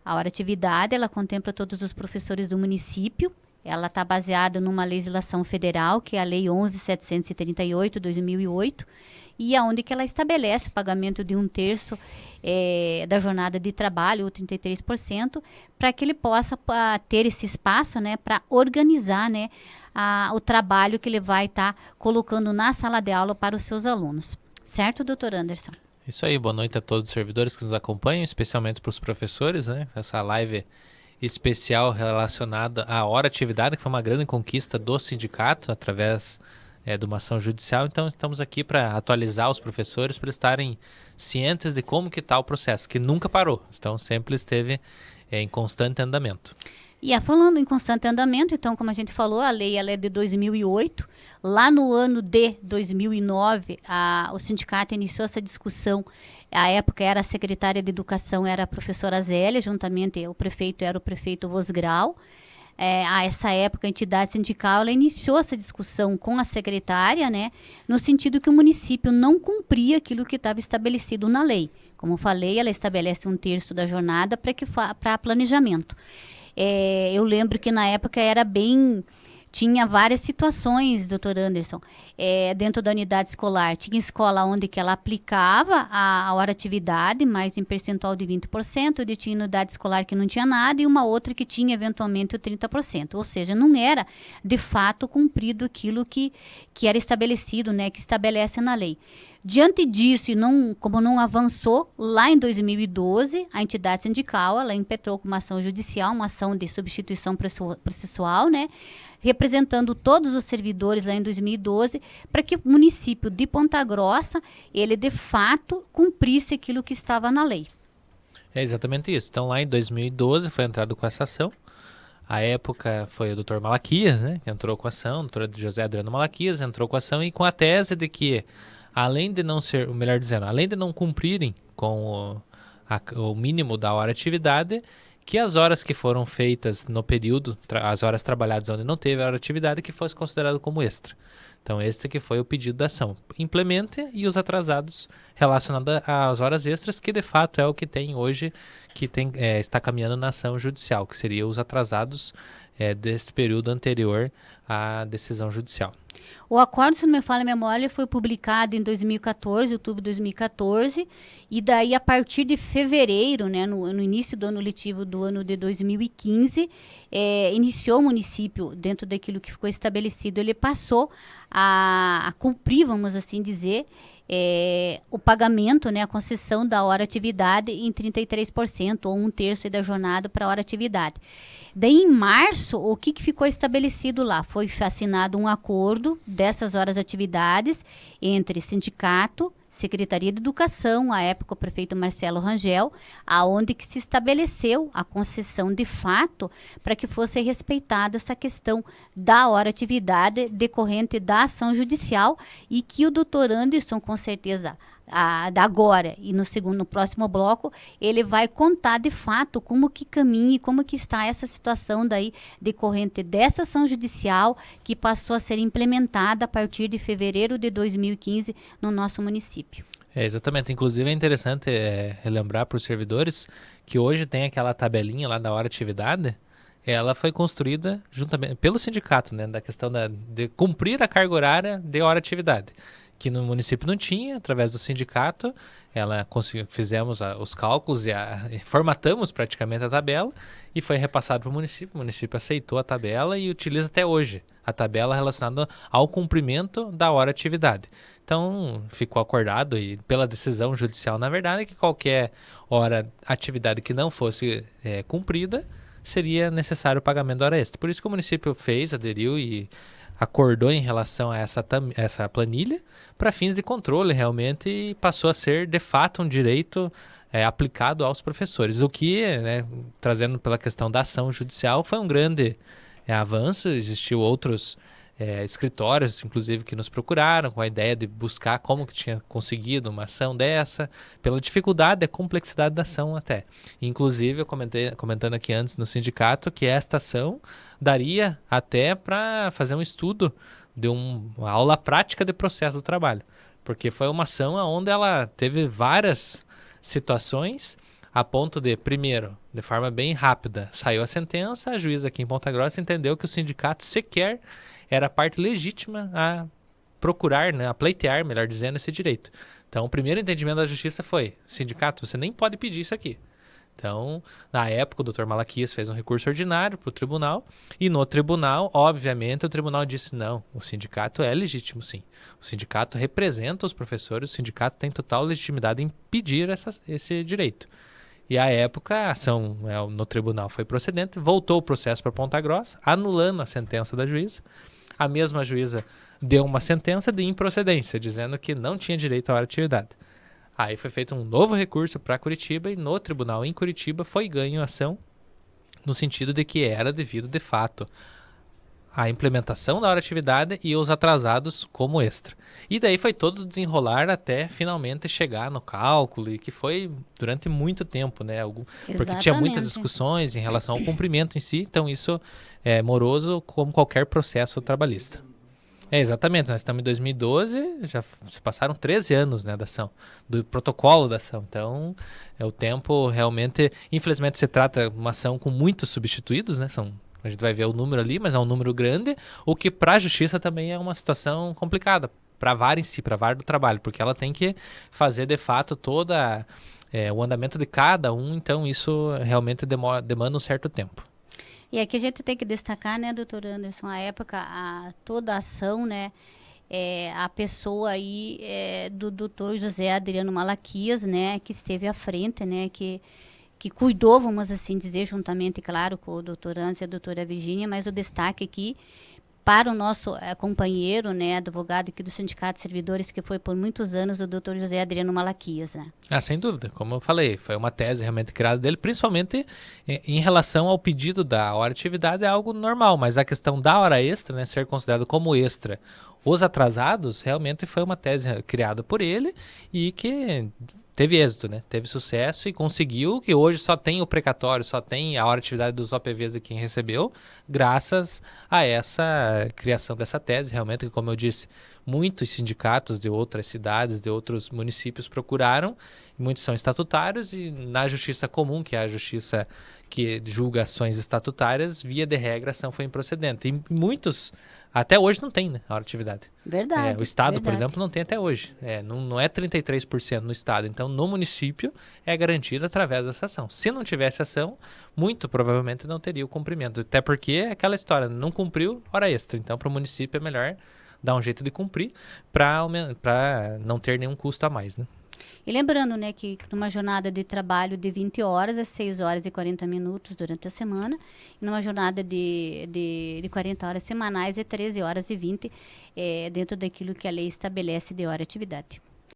A hora atividade, ela contempla todos os professores do município. Ela está baseada numa legislação federal, que é a Lei 11.738, 2008, e aonde que ela estabelece o pagamento de 1/3 da jornada de trabalho, ou 33%, para que ele possa ter esse espaço, né, para organizar, né, o trabalho que ele vai estar colocando na sala de aula para os seus alunos. Certo, doutor Anderson? Isso aí, boa noite a todos os servidores que nos acompanham, especialmente para os professores, né? Essa live especial relacionada à hora atividade, que foi uma grande conquista do sindicato através de uma ação judicial. Então, estamos aqui para atualizar os professores, para estarem cientes de como que está o processo, que nunca parou. Então, sempre esteve em constante andamento. E falando em constante andamento, então, como a gente falou, a lei ela é de 2008. Lá no ano de 2009, o sindicato iniciou essa discussão. À época era a secretária de Educação, era a professora Zélia, juntamente o prefeito era o prefeito Vosgrau. A essa época, a entidade sindical ela iniciou essa discussão com a secretária, né, no sentido que o município não cumpria aquilo que estava estabelecido na lei. Como falei, ela estabelece 1/3 da jornada para planejamento. Eu lembro que na época tinha várias situações, doutor Anderson, dentro da unidade escolar. Tinha escola onde que ela aplicava a hora atividade, mas em percentual de 20%, e tinha unidade escolar que não tinha nada, e uma outra que tinha eventualmente o 30%. Ou seja, não era de fato cumprido aquilo que era estabelecido, né, que estabelece na lei. Diante disso, como não avançou, lá em 2012, a entidade sindical ela impetrou com uma ação judicial, uma ação de substituição processual, né, representando todos os servidores lá em 2012, para que o município de Ponta Grossa, ele de fato cumprisse aquilo que estava na lei. É exatamente isso. Então, lá em 2012 foi entrado com essa ação. A época foi o Dr. Malaquias, né, que entrou com a ação, o Dr. José Adriano Malaquias entrou com a ação e com a tese de que além de não ser, melhor dizendo, além de não cumprirem com o mínimo da hora atividade, que as horas que foram feitas no período, as horas trabalhadas onde não teve a hora atividade, que fosse considerado como extra. Então, esse que foi o pedido da ação. Implemente e os atrasados relacionados às horas extras, que de fato é o que tem hoje, que está caminhando na ação judicial, que seria os atrasados desse período anterior à decisão judicial. O acordo, se não me falha a memória, foi publicado em 2014, outubro de 2014, e daí a partir de fevereiro, né, no início do ano letivo do ano de 2015, iniciou o município, dentro daquilo que ficou estabelecido, ele passou a cumprir, vamos assim dizer, o pagamento, né, a concessão da hora atividade em 33%, ou 1/3 da jornada para a hora atividade. Daí, em março, o que ficou estabelecido lá? Foi assinado um acordo dessas horas de atividades entre sindicato, Secretaria de Educação, à época o prefeito Marcelo Rangel, aonde que se estabeleceu a concessão de fato para que fosse respeitada essa questão da hora atividade decorrente da ação judicial, e que o doutor Anderson, com certeza, agora e no próximo bloco, ele vai contar de fato como que caminha e como que está essa situação daí decorrente dessa ação judicial que passou a ser implementada a partir de fevereiro de 2015 no nosso município. Exatamente, inclusive é interessante relembrar para os servidores que hoje tem aquela tabelinha lá da hora atividade. Ela foi construída juntamente pelo sindicato, né, da questão de cumprir a carga horária de hora atividade, que no município não tinha. Através do sindicato, fizemos os cálculos e formatamos praticamente a tabela, e foi repassado para o município aceitou a tabela e utiliza até hoje a tabela relacionada ao cumprimento da hora atividade. Então, ficou acordado, e pela decisão judicial, na verdade, que qualquer hora atividade que não fosse cumprida, seria necessário o pagamento da hora extra. Por isso que o município aderiu e acordou em relação a essa planilha para fins de controle realmente, e passou a ser de fato um direito aplicado aos professores. O que, né, trazendo pela questão da ação judicial, foi um grande avanço. Existiu outros escritórios, inclusive, que nos procuraram com a ideia de buscar como que tinha conseguido uma ação dessa, pela dificuldade e complexidade da ação até. Inclusive, eu comentando aqui antes no sindicato que esta ação daria até para fazer um estudo de uma aula prática de processo do trabalho, porque foi uma ação onde ela teve várias situações a ponto de, primeiro, de forma bem rápida, saiu a sentença, a juíza aqui em Ponta Grossa entendeu que o sindicato sequer era a parte legítima a procurar, né, a pleitear, melhor dizendo, esse direito. Então, o primeiro entendimento da justiça foi, sindicato, você nem pode pedir isso aqui. Então, na época, o Dr. Malaquias fez um recurso ordinário para o tribunal, e no tribunal, obviamente, o tribunal disse não, o sindicato é legítimo, sim. O sindicato representa os professores, o sindicato tem total legitimidade em pedir esse direito. E à época, a ação no tribunal foi procedente, voltou o processo para Ponta Grossa, anulando a sentença da juíza. A mesma juíza deu uma sentença de improcedência, dizendo que não tinha direito à hora de atividade. Aí foi feito um novo recurso para Curitiba e no tribunal em Curitiba foi ganho a ação no sentido de que era devido, de fato, à implementação da hora de atividade e os atrasados como extra. E daí foi todo desenrolar até finalmente chegar no cálculo, e que foi durante muito tempo, né? Porque tinha muitas discussões em relação ao cumprimento em si, então isso é moroso como qualquer processo trabalhista. Exatamente, nós estamos em 2012, já se passaram 13 anos, né, da ação, do protocolo da ação. Então, o tempo realmente, infelizmente se trata de uma ação com muitos substituídos, né, a gente vai ver o número ali, mas é um número grande, o que para a justiça também é uma situação complicada, para a vara em si, para a vara do trabalho, porque ela tem que fazer de fato toda o andamento de cada um, então isso realmente demanda um certo tempo. E aqui a gente tem que destacar, né, doutor Anderson, a época, toda a ação, né, a pessoa aí do doutor José Adriano Malaquias, né, que esteve à frente, né, que cuidou, vamos assim dizer, juntamente, claro, com o doutor Anderson e a doutora Virgínia, mas o destaque aqui para o nosso companheiro, né, advogado aqui do Sindicato de Servidores, que foi por muitos anos o doutor José Adriano Malaquias, né? Sem dúvida, como eu falei, foi uma tese realmente criada dele, principalmente em relação ao pedido da hora de atividade, é algo normal, mas a questão da hora extra, né, ser considerado como extra os atrasados, realmente foi uma tese criada por ele e que teve êxito, né? Teve sucesso e conseguiu que hoje só tem o precatório, só tem a hora de atividade dos OPVs de quem recebeu, graças a essa criação dessa tese. Realmente, como eu disse, muitos sindicatos de outras cidades, de outros municípios procuraram, muitos são estatutários e na justiça comum, que é a justiça que julga ações estatutárias, via de regra a ação foi improcedente. E muitos até hoje não tem, né, a hora de atividade. Verdade. O Estado, verdade. por exemplo, não tem até hoje. Não é 33% no Estado. Então, no município, é garantido através dessa ação. Se não tivesse ação, muito provavelmente não teria o cumprimento. Até porque é aquela história, não cumpriu, hora extra. Então, para o município é melhor dar um jeito de cumprir para não ter nenhum custo a mais, né? E lembrando, né, que numa jornada de trabalho de 20 horas, é 6 horas e 40 minutos durante a semana, e numa jornada de 40 horas semanais, é 13 horas e 20, dentro daquilo que a lei estabelece de hora de atividade.